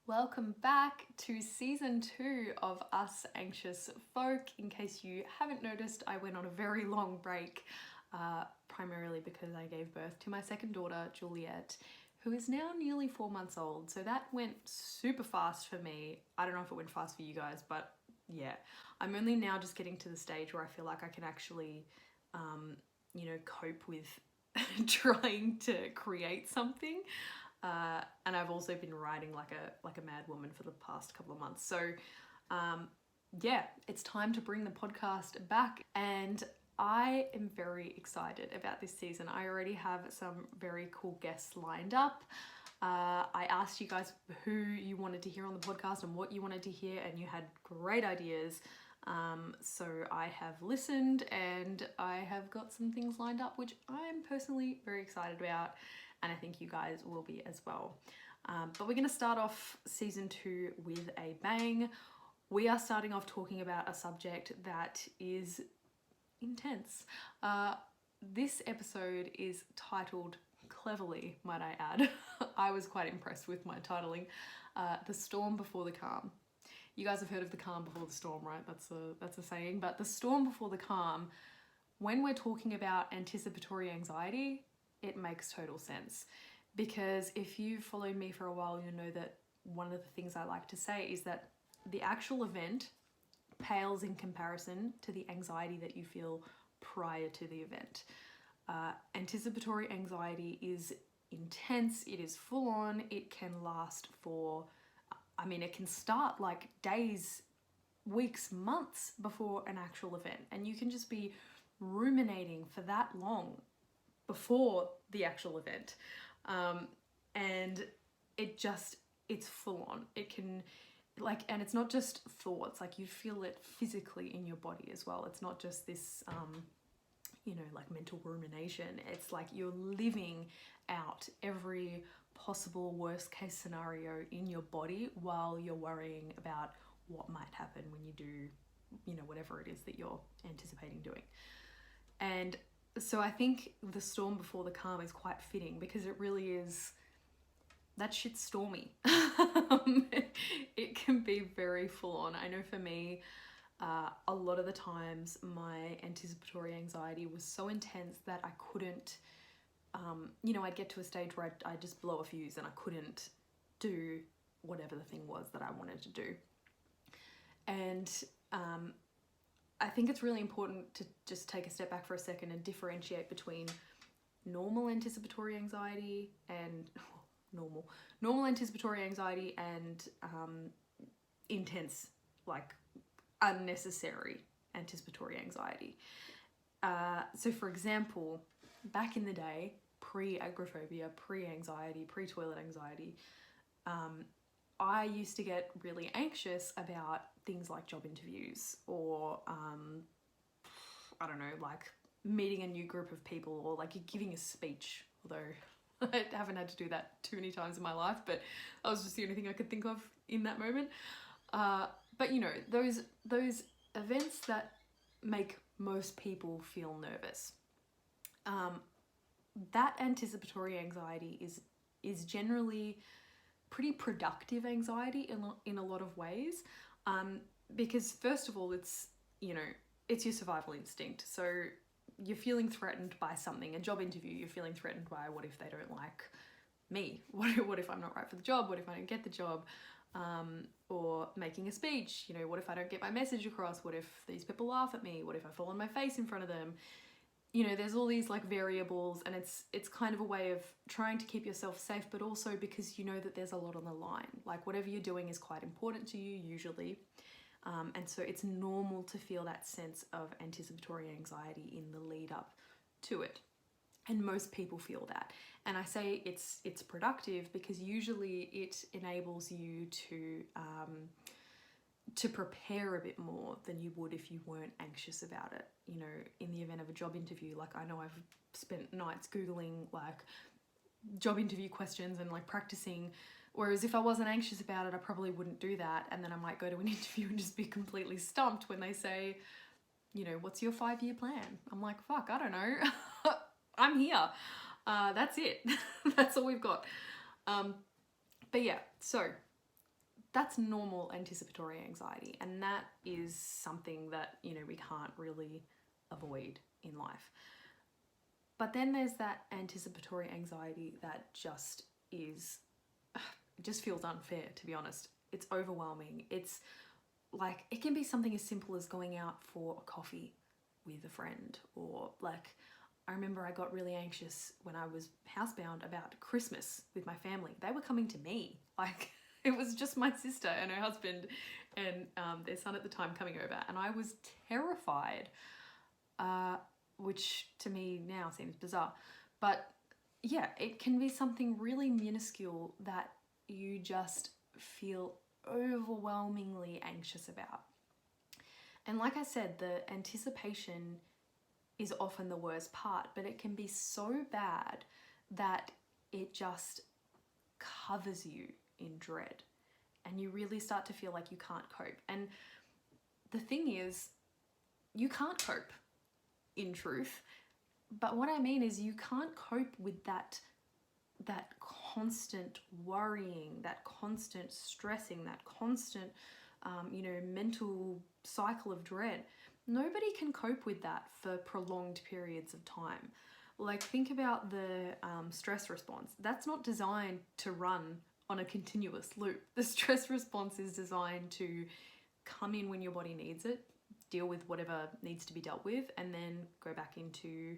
Welcome back to season 2 of Us Anxious Folk. In case you haven't noticed, I went on a very long break, primarily because I gave birth to my second daughter, Juliet, who is now nearly 4 months old. So that went super fast for me. I don't know if it went fast for you guys, but yeah. I'm only now just getting to the stage where I feel like I can actually, cope with trying to create something. And I've also been writing like a mad woman for the past couple of months. So it's time to bring the podcast back, and I am very excited about this season. I already have some very cool guests lined up. I asked you guys who you wanted to hear on the podcast and what you wanted to hear, and you had great ideas. So I have listened and I have got some things lined up, which I'm personally very excited about. And I think you guys will be as well. But we're going to start off season 2 with a bang. We are starting off talking about a subject that is intense. This episode is titled cleverly, might I add. I was quite impressed with my titling. The Storm Before the Calm. You guys have heard of the calm before the storm, right? That's a saying. But the storm before the calm, when we're talking about anticipatory anxiety, it makes total sense, because if you've followed me for a while, you know that one of the things I like to say is that the actual event pales in comparison to the anxiety that you feel prior to the event. Anticipatory anxiety is intense, it is full on, it can last for, it can start like days, weeks, months before an actual event, and you can just be ruminating for that long before the actual event. And it's full on. It can, and it's not just thoughts, you feel it physically in your body as well. It's not just this, mental rumination. It's like you're living out every possible worst case scenario in your body while you're worrying about what might happen when you do, whatever it is that you're anticipating doing. And so I think the storm before the calm is quite fitting, because it really is, that shit's stormy. It can be very full on. I know for me, a lot of the times my anticipatory anxiety was so intense that I couldn't, I'd get to a stage where I'd just blow a fuse and I couldn't do whatever the thing was that I wanted to do. And I think it's really important to just take a step back for a second and differentiate between normal anticipatory anxiety and normal anticipatory anxiety and intense, unnecessary anticipatory anxiety. So for example, back in the day, pre-agoraphobia, pre-anxiety, pre-toilet anxiety, I used to get really anxious about things like job interviews or, meeting a new group of people, or giving a speech, although I haven't had to do that too many times in my life, but that was just the only thing I could think of in that moment. But those events that make most people feel nervous, that anticipatory anxiety is generally pretty productive anxiety in a lot of ways, because first of all, it's your survival instinct. So you're feeling threatened by something. A job interview, you're feeling threatened by, what if they don't like me? What if I'm not right for the job? What if I don't get the job? Or making a speech, what if I don't get my message across? What if these people laugh at me? What if I fall on my face in front of them? There's all these variables, and it's kind of a way of trying to keep yourself safe, but also because you know that there's a lot on the line. Whatever you're doing is quite important to you usually. And so it's normal to feel that sense of anticipatory anxiety in the lead up to it. And most people feel that. And I say it's productive because usually it enables you to prepare a bit more than you would if you weren't anxious about it. In the event of a job interview, I know I've spent nights Googling job interview questions and practicing, whereas if I wasn't anxious about it, I probably wouldn't do that. And then I might go to an interview and just be completely stumped when they say, what's your 5-year plan? I'm like, fuck, I don't know. I'm here. That's it. That's all we've got. But yeah, so that's normal anticipatory anxiety, and that is something that, you know, we can't really avoid in life. But then there's that anticipatory anxiety that just is, it just feels unfair, to be honest. It's overwhelming. It's like, it can be something as simple as going out for a coffee with a friend, or like, I remember I got really anxious when I was housebound about Christmas with my family. They were coming to me. Like, it was just my sister and her husband and their son at the time coming over, and I was terrified, which to me now seems bizarre. But yeah, it can be something really minuscule that you just feel overwhelmingly anxious about. And like I said, the anticipation is often the worst part, but it can be so bad that it just covers you in dread, and you really start to feel like you can't cope. And the thing is, you can't cope, in truth. But what I mean is, you can't cope with that constant worrying, that constant stressing, that constant mental cycle of dread. Nobody can cope with that for prolonged periods of time. Like, think about the stress response. That's not designed to run on a continuous loop. The stress response is designed to come in when your body needs it, deal with whatever needs to be dealt with, and then go back into,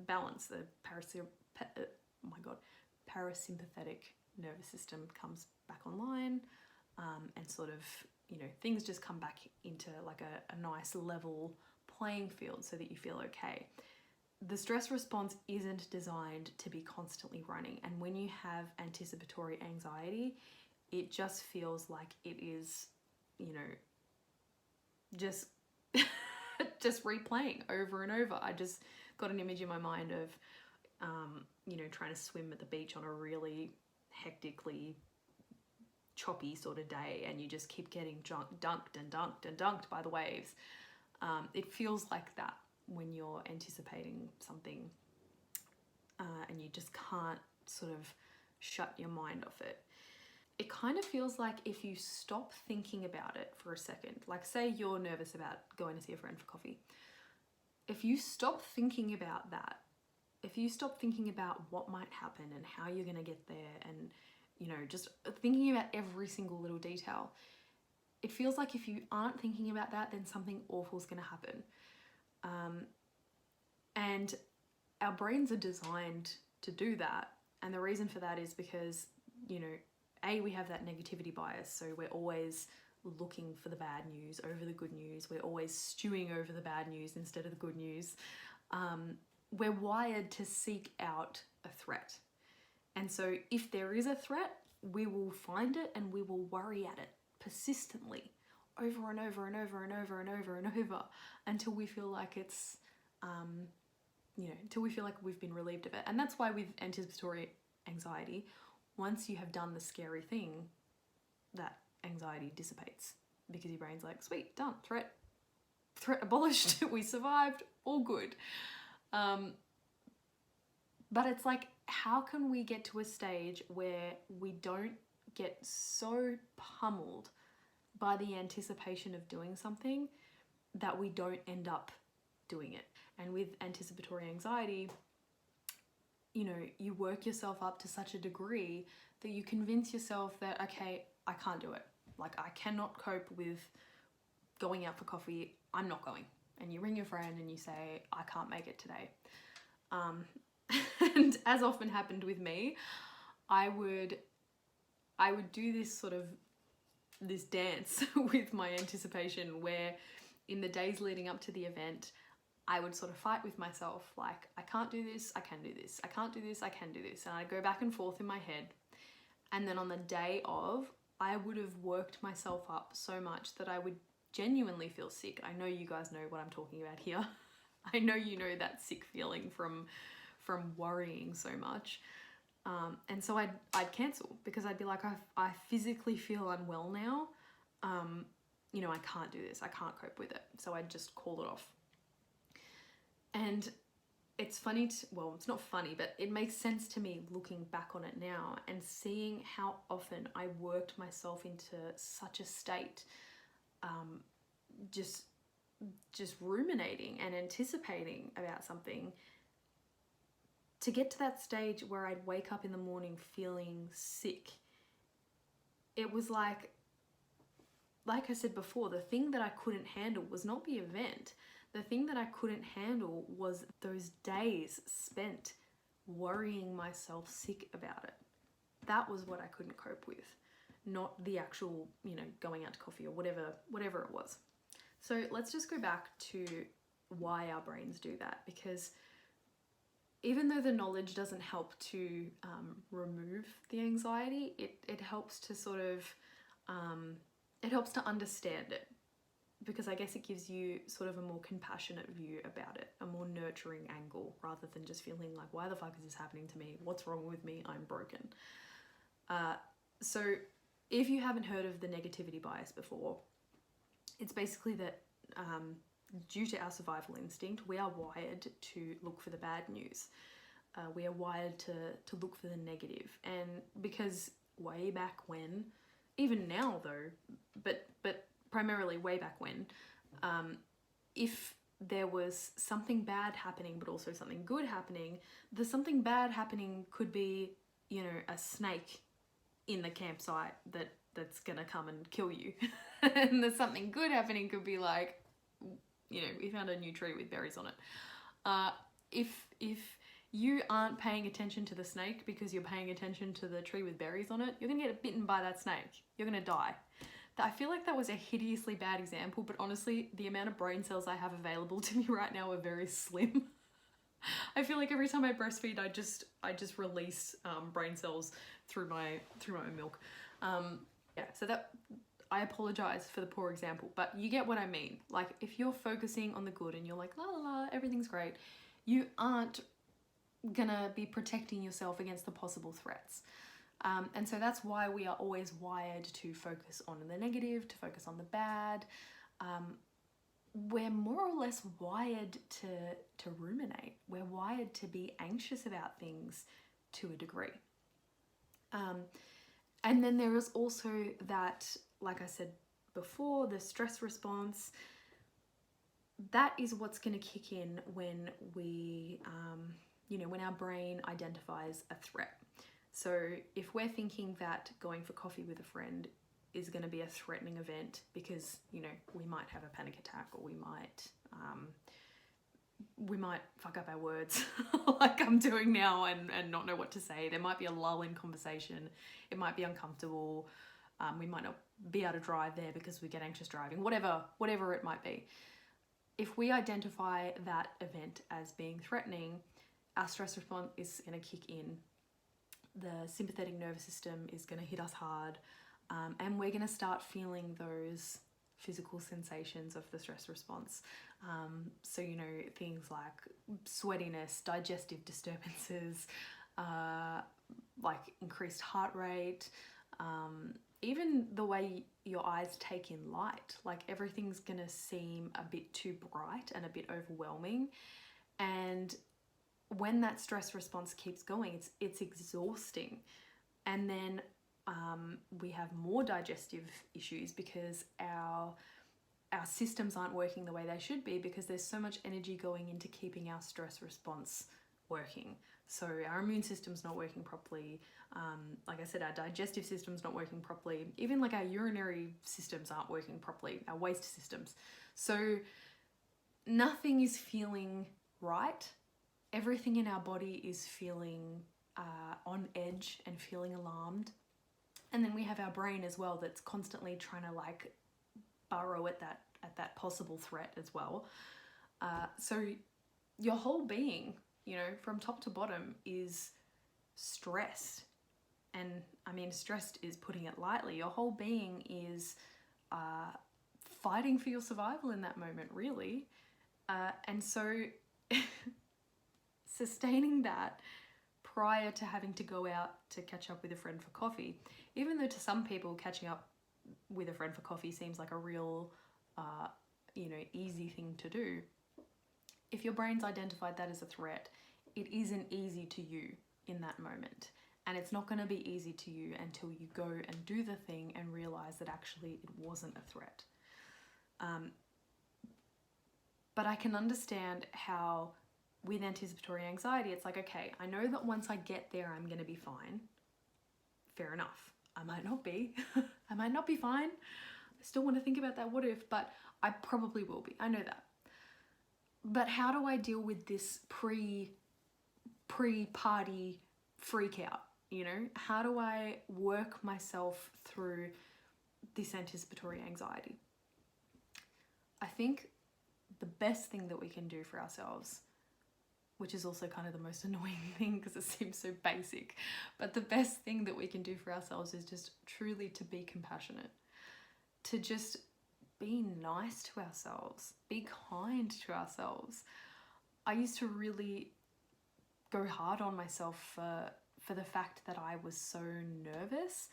balance. The parasympathetic nervous system comes back online, and sort of, things just come back into like a nice level playing field so that you feel okay. The stress response isn't designed to be constantly running, and when you have anticipatory anxiety, it just feels like it is, just just replaying over and over. I just got an image in my mind of trying to swim at the beach on a really hectically choppy sort of day, and you just keep getting dunked and dunked and dunked by the waves. It feels like that when you're anticipating something, and you just can't sort of shut your mind off it. It kind of feels like if you stop thinking about it for a second, like say you're nervous about going to see a friend for coffee. If you stop thinking about that, if you stop thinking about what might happen and how you're going to get there, and just thinking about every single little detail, it feels like if you aren't thinking about that, then something awful is going to happen. And our brains are designed to do that. And the reason for that is because, we have that negativity bias. So we're always looking for the bad news over the good news. We're always stewing over the bad news instead of the good news. We're wired to seek out a threat. And so if there is a threat, we will find it and we will worry at it persistently over and over and over and over and over and over until we feel like it's, until we feel like we've been relieved of it. And that's why with anticipatory anxiety, once you have done the scary thing, that anxiety dissipates because your brain's like, sweet, done, threat abolished, we survived, all good. But it's like, how can we get to a stage where we don't get so pummeled by the anticipation of doing something that we don't end up doing it? And with anticipatory anxiety, you work yourself up to such a degree that you convince yourself that, okay, I can't do it. Like, I cannot cope with going out for coffee. I'm not going. And you ring your friend and you say, I can't make it today. And as often happened with me, I would do this dance with my anticipation, where in the days leading up to the event, I would sort of fight with myself, like, I can't do this, I can do this, I can't do this, I can do this. And I'd go back and forth in my head. And then on the day of, I would have worked myself up so much that I would genuinely feel sick. I know you guys know what I'm talking about here. I know you know that sick feeling from worrying so much. And so I'd cancel, because I'd be like, I physically feel unwell now. I can't do this. I can't cope with it. So I'd just call it off. And it's funny well, it's not funny, but it makes sense to me looking back on it now and seeing how often I worked myself into such a state, just ruminating and anticipating about something, to get to that stage where I'd wake up in the morning feeling sick. It was like I said before, the thing that I couldn't handle was not the event. The thing that I couldn't handle was those days spent worrying myself sick about it. That was what I couldn't cope with, not the actual, going out to coffee or whatever it was. So let's just go back to why our brains do that, because even though the knowledge doesn't help to remove the anxiety, it helps to sort of, it helps to understand it, because I guess it gives you sort of a more compassionate view about it, a more nurturing angle, rather than just feeling like, why the fuck is this happening to me? What's wrong with me? I'm broken. So if you haven't heard of the negativity bias before, it's basically that due to our survival instinct, we are wired to look for the bad news. We are wired to look for the negative. And because way back when, even now though, but primarily way back when, if there was something bad happening but also something good happening, the something bad happening could be, a snake in the campsite that's gonna come and kill you. And the something good happening could be like, we found a new tree with berries on it. If you aren't paying attention to the snake because you're paying attention to the tree with berries on it, you're gonna get bitten by that snake. You're gonna die. I feel like that was a hideously bad example, but honestly, the amount of brain cells I have available to me right now are very slim. I feel like every time I breastfeed, I just release brain cells through my milk. So that, I apologize for the poor example, but you get what I mean. Like, if you're focusing on the good and you're like, la la la, everything's great, you aren't gonna be protecting yourself against the possible threats. And so that's why we are always wired to focus on the negative, to focus on the bad. We're more or less wired to ruminate. We're wired to be anxious about things to a degree. And then there is also that, like I said before, the stress response. That is what's going to kick in when we, when our brain identifies a threat. So if we're thinking that going for coffee with a friend is going to be a threatening event because, we might have a panic attack, or we might fuck up our words like I'm doing now and not know what to say. There might be a lull in conversation. It might be uncomfortable. We might not be able to drive there because we get anxious driving, whatever it might be. If we identify that event as being threatening, our stress response is going to kick in. The sympathetic nervous system is going to hit us hard, and we're going to start feeling those physical sensations of the stress response. So, things like sweatiness, digestive disturbances, like increased heart rate, even the way your eyes take in light. Like, everything's going to seem a bit too bright and a bit overwhelming. And when that stress response keeps going, it's exhausting. And then we have more digestive issues because our systems aren't working the way they should be, because there's so much energy going into keeping our stress response working. So our immune system's not working properly. Like I said, our digestive system's not working properly. Even like our urinary systems aren't working properly, our waste systems. So nothing is feeling right. Everything in our body is feeling on edge and feeling alarmed. And then we have our brain as well that's constantly trying to like burrow at that possible threat as well. So your whole being, from top to bottom, is stressed. And I mean, stressed is putting it lightly. Your whole being is fighting for your survival in that moment, really. And so sustaining that prior to having to go out to catch up with a friend for coffee, even though to some people catching up with a friend for coffee seems like a real, easy thing to do, if your brain's identified that as a threat, it isn't easy to you in that moment. And it's not going to be easy to you until you go and do the thing and realize that actually it wasn't a threat. But I can understand how with anticipatory anxiety, it's like, okay, I know that once I get there, I'm going to be fine. Fair enough. I might not be. I might not be fine. I still want to think about that what if, but I probably will be. I know that. But how do I deal with this pre-party freak out? You know, how do I work myself through this anticipatory anxiety? I think the best thing that we can do for ourselves, which is also kind of the most annoying thing because it seems so basic, but the best thing that we can do for ourselves is just truly to be compassionate, to just be nice to ourselves, be kind to ourselves. I used to really go hard on myself for the fact that I was so nervous.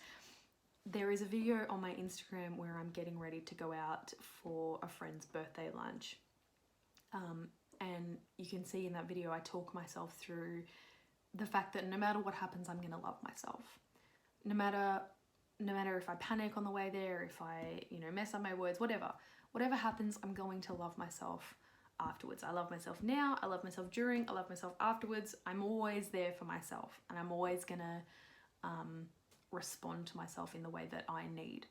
There is a video on my Instagram where I'm getting ready to go out for a friend's birthday lunch. And you can see in that video, I talk myself through the fact that no matter what happens, I'm gonna love myself. No matter if I panic on the way there, if I, mess up my words, whatever happens, I'm going to love myself afterwards. I love myself now, I love myself during, I love myself afterwards. I'm always there for myself, and I'm always gonna respond to myself in the way that I need.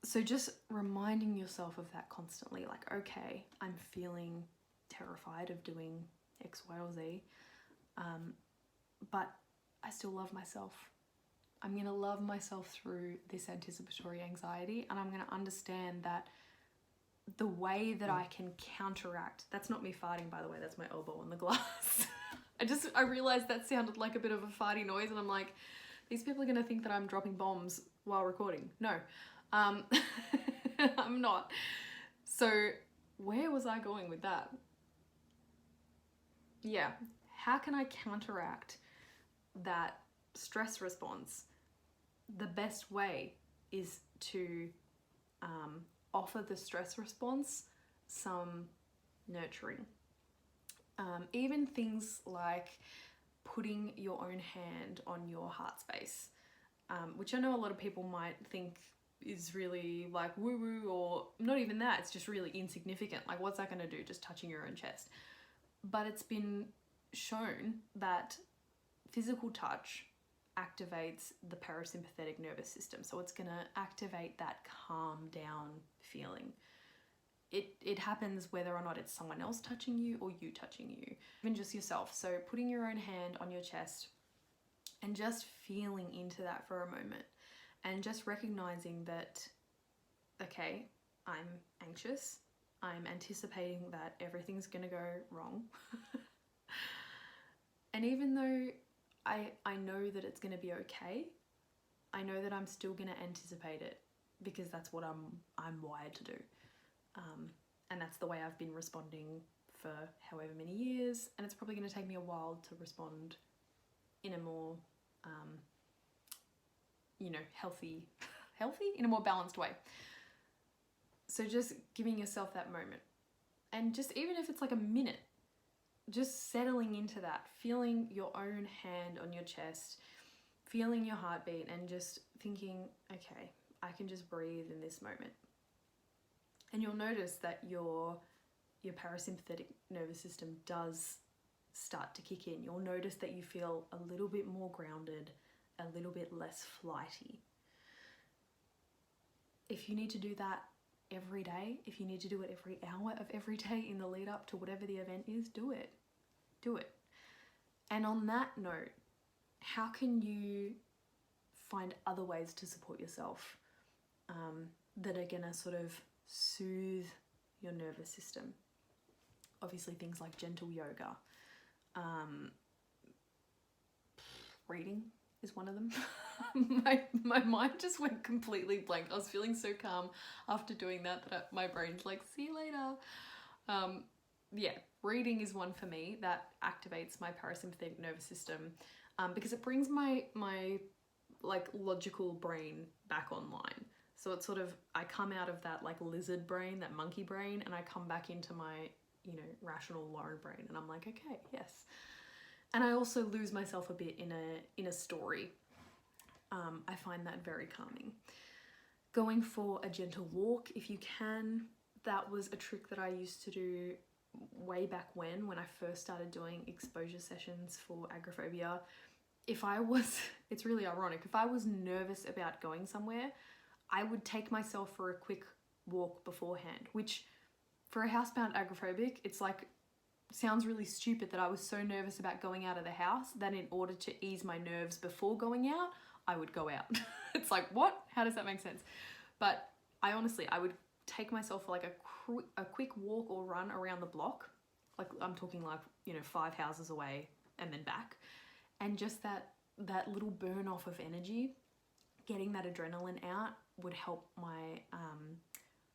So just reminding yourself of that constantly, like, okay, I'm feeling terrified of doing X, Y, or Z, but I still love myself. I'm gonna love myself through this anticipatory anxiety, and I'm gonna understand that the way that I can counteract, that's not me farting, by the way, that's my elbow on the glass. I realized that sounded like a bit of a farty noise, and I'm like, these people are gonna think that I'm dropping bombs while recording. No. I'm not. So where was I going with that? Yeah, how can I counteract that stress response? The best way is to offer the stress response some nurturing. Even things like putting your own hand on your heart space, which I know a lot of people might think is really like woo-woo, or not even that, it's just really insignificant. Like, what's that going to do, just touching your own chest? But it's been shown that physical touch activates the parasympathetic nervous system, so it's going to activate that calm down feeling. It happens whether or not it's someone else touching you or you touching you, even just yourself. So putting your own hand on your chest and just feeling into that for a moment, and just recognizing that, okay, I'm anxious, I'm anticipating that everything's gonna go wrong. And even though I know that it's gonna be okay, I know that I'm still gonna anticipate it, because that's what I'm wired to do. And that's the way I've been responding for however many years, and it's probably gonna take me a while to respond in a more healthy, in a more balanced way. So just giving yourself that moment, and just even if it's like a minute, just settling into that, feeling your own hand on your chest, feeling your heartbeat, and just thinking, okay, I can just breathe in this moment. And you'll notice that your parasympathetic nervous system does start to kick in. You'll notice that you feel a little bit more grounded, a little bit less flighty. If you need to do that every day, if you need to do it every hour of every day in the lead up to whatever the event is, do it. Do it. And on that note, how can you find other ways to support yourself that are gonna sort of soothe your nervous system? Obviously things like gentle yoga. Reading is one of them. my mind just went completely blank. I was feeling so calm after doing that my brain's like, see you later. Yeah, reading is one for me that activates my parasympathetic nervous system, because it brings my like logical brain back online. So it's sort of, I come out of that like lizard brain, that monkey brain, and I come back into my you know, rational Lauren brain, and I'm like, okay, yes. And I also lose myself a bit in a story. I find that very calming. Going for a gentle walk if you can. That was a trick that I used to do way back when I first started doing exposure sessions for agoraphobia. If I was, it's really ironic, if I was nervous about going somewhere, I would take myself for a quick walk beforehand, which for a housebound agoraphobic, it's like, sounds really stupid that I was so nervous about going out of the house that in order to ease my nerves before going out, I would go out. It's like, what? How does that make sense? But I would take myself for like a quick walk or run around the block. Like I'm talking like, you know, 5 houses away and then back. And just that little burn off of energy, getting that adrenaline out would help my,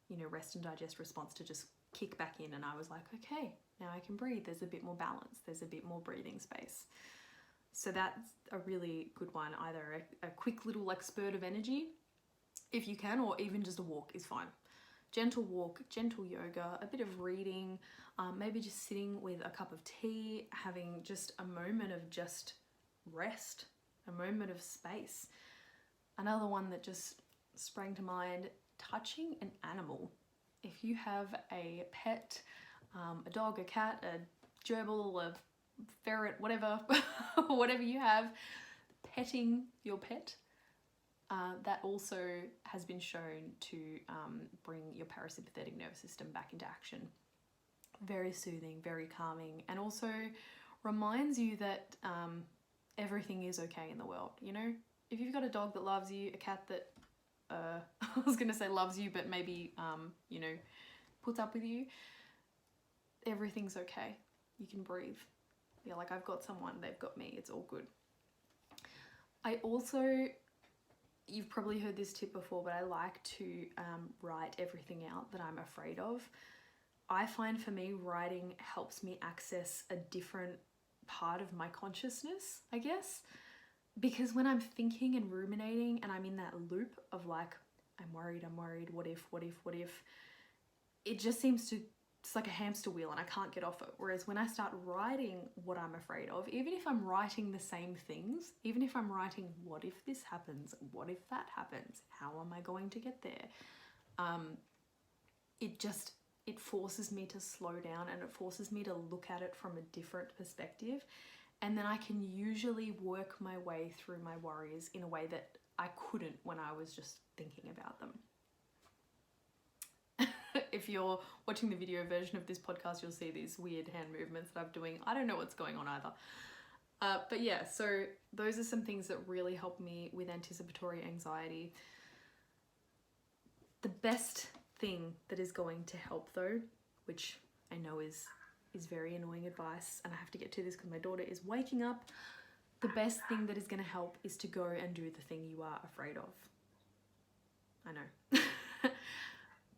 you know, rest and digest response to just kick back in. And I was like, okay, now I can breathe. There's a bit more balance. There's a bit more breathing space. So that's a really good one. Either a quick little like spurt of energy, if you can, or even just a walk is fine. Gentle walk, gentle yoga, a bit of reading, maybe just sitting with a cup of tea, having just a moment of just rest, a moment of space. Another one that just sprang to mind, touching an animal. If you have a pet, a dog, a cat, a gerbil, a ferret, whatever, whatever you have, petting your pet, that also has been shown to bring your parasympathetic nervous system back into action. Very soothing, very calming, and also reminds you that everything is okay in the world. You know, if you've got a dog that loves you, a cat that I was gonna say loves you, but maybe you know, puts up with you, everything's okay. You can breathe. Yeah, like I've got someone, they've got me, it's all good. I also, you've probably heard this tip before, but I like to write everything out that I'm afraid of. I find for me, writing helps me access a different part of my consciousness, I guess. Because when I'm thinking and ruminating and I'm in that loop of like, I'm worried, what if, it just seems to, it's like a hamster wheel and I can't get off it. Whereas when I start writing what I'm afraid of, even if I'm writing the same things, even if I'm writing, what if this happens? What if that happens? How am I going to get there? It forces me to slow down and it forces me to look at it from a different perspective. And then I can usually work my way through my worries in a way that I couldn't when I was just thinking about them. If you're watching the video version of this podcast, you'll see these weird hand movements that I'm doing. I don't know what's going on either. But yeah, so those are some things that really help me with anticipatory anxiety. The best thing that is going to help though, which I know is very annoying advice, and I have to get to this because my daughter is waking up. The best thing that is going to help is to go and do the thing you are afraid of. I know.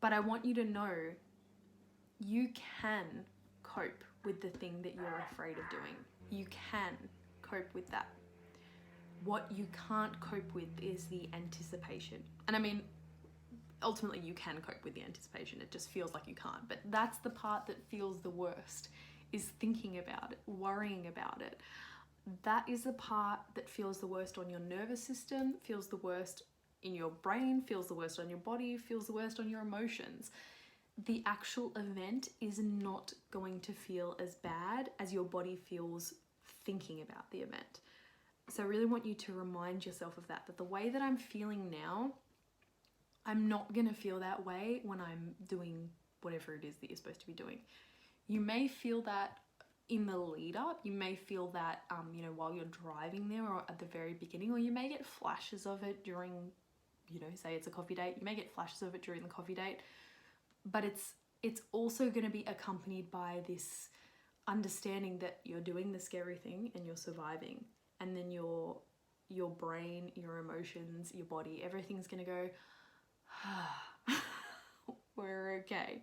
But I want you to know you can cope with the thing that you're afraid of doing. You can cope with that. What you can't cope with is the anticipation. And I mean, ultimately you can cope with the anticipation. It just feels like you can't. But that's the part that feels the worst, is thinking about it, worrying about it. That is the part that feels the worst on your nervous system, feels the worst in your brain, feels the worst on your body, feels the worst on your emotions. The actual event is not going to feel as bad as your body feels thinking about the event. So I really want you to remind yourself of that the way that I'm feeling now, I'm not going to feel that way when I'm doing whatever it is that you're supposed to be doing. You may feel that in the lead up, you may feel that, you know, while you're driving there or at the very beginning, or you may get flashes of it during, you know, say it's a coffee date, you may get flashes of it during the coffee date, but it's also going to be accompanied by this understanding that you're doing the scary thing and you're surviving, and then your brain, your emotions, your body, everything's going to go, we're okay.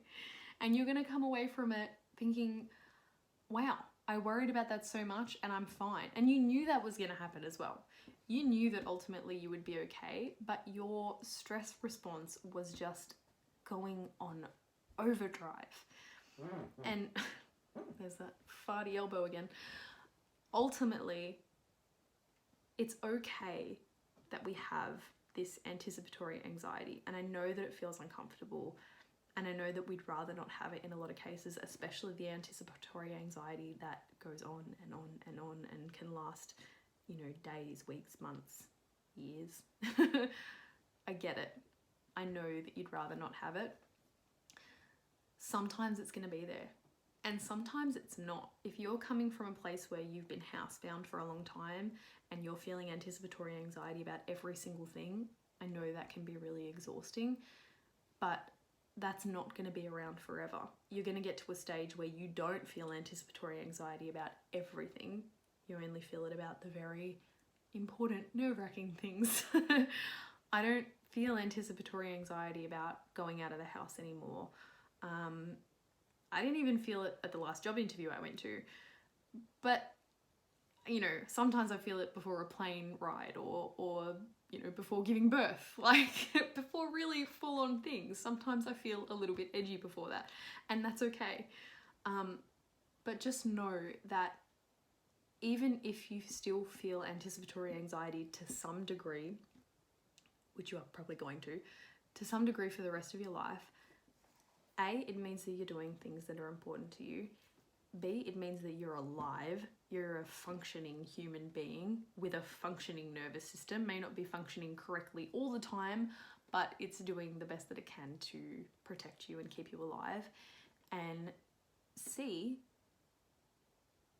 And you're going to come away from it thinking, wow, I worried about that so much and I'm fine. And you knew that was going to happen as well. You knew that ultimately you would be okay, but your stress response was just going on overdrive. And there's that farty elbow again. Ultimately, it's okay that we have this anticipatory anxiety. And I know that it feels uncomfortable. And I know that we'd rather not have it in a lot of cases, especially the anticipatory anxiety that goes on and on and on and can last, you know, days, weeks, months, years. I get it. I know that you'd rather not have it. Sometimes it's going to be there. And sometimes it's not. If you're coming from a place where you've been housebound for a long time and you're feeling anticipatory anxiety about every single thing, I know that can be really exhausting, but that's not going to be around forever. You're going to get to a stage where you don't feel anticipatory anxiety about everything. You only feel it about the very important, nerve-wracking things. I don't feel anticipatory anxiety about going out of the house anymore. I didn't even feel it at the last job interview I went to. But, you know, sometimes I feel it before a plane ride or you know, before giving birth, like before really full on things. Sometimes I feel a little bit edgy before that, and that's okay. But just know that even if you still feel anticipatory anxiety to some degree, which you are probably going to some degree for the rest of your life, A, it means that you're doing things that are important to you. B, it means that you're alive. You're a functioning human being with a functioning nervous system. May not be functioning correctly all the time, but it's doing the best that it can to protect you and keep you alive. And C,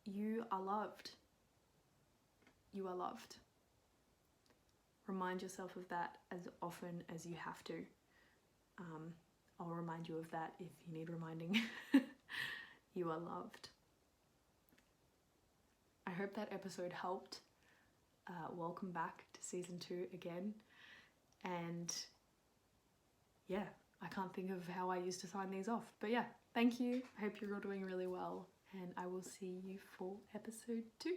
you are loved. You are loved. Remind yourself of that as often as you have to. I'll remind you of that if you need reminding. You are loved. I hope that episode helped. Welcome back to season 2 again. And yeah, I can't think of how I used to sign these off. But yeah, thank you. I hope you're all doing really well. And I will see you for episode 2.